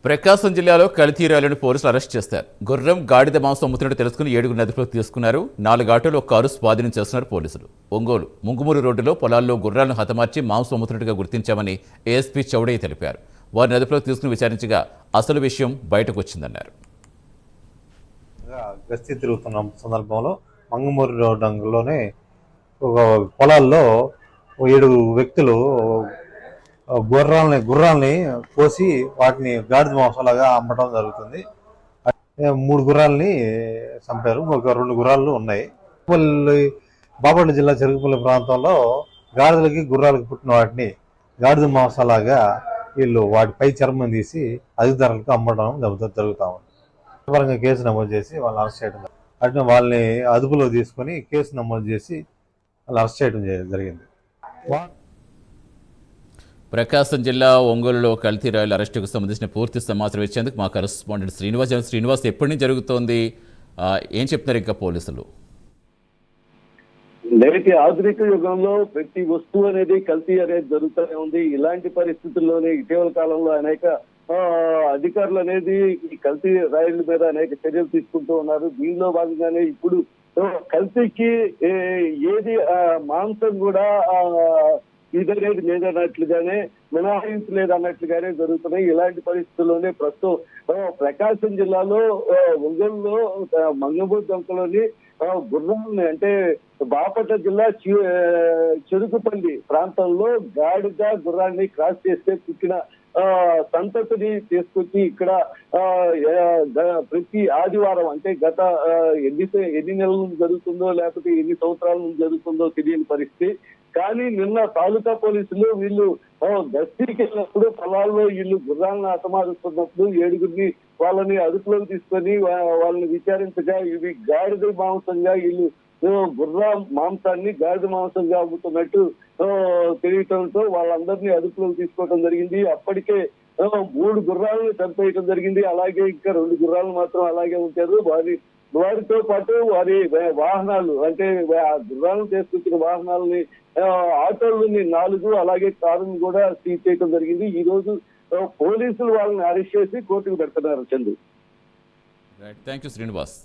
ప్రకాశం జిల్లాలో కల్తీరాలను పోలీసులు అరెస్ట్ చేశారు. గుర్రం గాడిద మాంసం అమ్ముతున్నట్టు తెలుసుకుని 7 అదుపులోకి తీసుకున్నారు. 4 ఆటోలు ఒక కారు స్వాధీనం చేస్తున్నారు పోలీసులు. ఒంగోలు ముంగుమూరు రోడ్డులో పొలాల్లో గుర్రాలను హతమార్చి మాంసం అమ్ముతున్నట్టుగా గుర్తించామని ఏఎస్పీ చౌడయ్య తెలిపారు. వారిని అదుపులోకి తీసుకుని విచారించగా అసలు విషయం బయటకు వచ్చిందన్నారు. గస్తీ తిరుగుతున్న సందర్భంలో మంగమూరు రోడ్డులోనే ఒక పొలాల్లో 7 వ్యక్తులు గుర్రాలని కోసి వాటిని గాడిద మాంసంలాగా అమ్మటం జరుగుతుంది. 3 గుర్రాలని చంపారు, ఒక 2 గుర్రాలు ఉన్నాయి. బాపట్ల జిల్లా చెరుకుపల్లి ప్రాంతంలో గాడిదలకి గుర్రాలకు పుట్టిన వాటిని గాడిద మాంసంలాగా వీళ్ళు వాటి పై చర్మం తీసి అధిక ధరలకు అమ్మడం జరుగుతా ఉంది. పరంగా కేసు నమోదు చేసి వాళ్ళని అరెస్ట్ చేయడం అంటే వాళ్ళని అదుపులో తీసుకొని కేసు నమోదు చేసి వాళ్ళు అరెస్ట్ చేయడం జరిగింది. ప్రకాశం జిల్లా ఒంగోలులో కల్తీ రాయల అరెస్టుకు సంబంధించిన పూర్తి సమాచారం ఇచ్చేందుకు మా కరెస్పాండెంట్ శ్రీనివాస్ ఎప్పటి నుంచి జరుగుతోంది, ఏం చెప్తున్నారు ఇంకా పోలీసులు? నేటి ఆధునిక యుగంలో ప్రతి వస్తువు అనేది కల్తీ అనేది జరుగుతూనే ఉంది. ఇలాంటి పరిస్థితుల్లోనే ఇటీవల కాలంలో అనేక అధికారులు అనేది ఈ కల్తీ రాయిల మీద అనేక చర్యలు తీసుకుంటూ ఉన్నారు. దీనిలో భాగంగానే ఇప్పుడు కల్తీకి ఏది మాంసం కూడా ఇదనేది లేదన్నట్లుగానే మినహాయించలేదన్నట్లుగానే జరుగుతున్నాయి. ఇలాంటి పరిస్థితుల్లోనే ప్రస్తుతం ప్రకాశం జిల్లాలో ఒంగోలులో మంగమూరు దొంకలోని గుర్రాలని అంటే బాపట్ల జిల్లా చెరుకుపల్లి ప్రాంతంలో గాడిద గుర్రాన్ని క్రాస్ చేస్తే పుట్టిన సంతతిని తీసుకొచ్చి ఇక్కడ ప్రతి ఆదివారం అంటే గత ఎన్ని నెలల నుంచి జరుగుతుందో లేకపోతే ఎన్ని సంవత్సరాల నుంచి జరుగుతుందో తెలియని పరిస్థితి. కానీ నిన్న తాలూకా పోలీసులు వీళ్ళు గస్తీకి వెళ్ళినప్పుడు పొలాల్లో వీళ్ళు గుర్రాలను హతమారుస్తున్నప్పుడు 7 వాళ్ళని అదుపులోకి తీసుకొని వాళ్ళని విచారించగా ఇవి గాడిద మాంసంగా వీళ్ళు గుర్రా మాంసాన్ని గాడిద మాంసంగా అమ్ముతున్నట్టు తెలియటంతో వాళ్ళందరినీ అదుపులోకి తీసుకోవడం జరిగింది. అప్పటికే 3 గుర్రాలను చంపేయటం జరిగింది. అలాగే ఇంకా 2 గుర్రాలు మాత్రం అలాగే ఉంచారు. వారితో పాటు వారి వాహనాలు అంటే గుర్రాలను తీసుకొచ్చిన వాహనాలని ఆటోలని 4 అలాగే కారుని కూడా సీజ్ చేయడం జరిగింది. ఈ రోజు పోలీసులు వాళ్ళని అరెస్ట్ చేసి కోర్టుకు పెడుతున్నారు. Chandu, thank you Srinivas.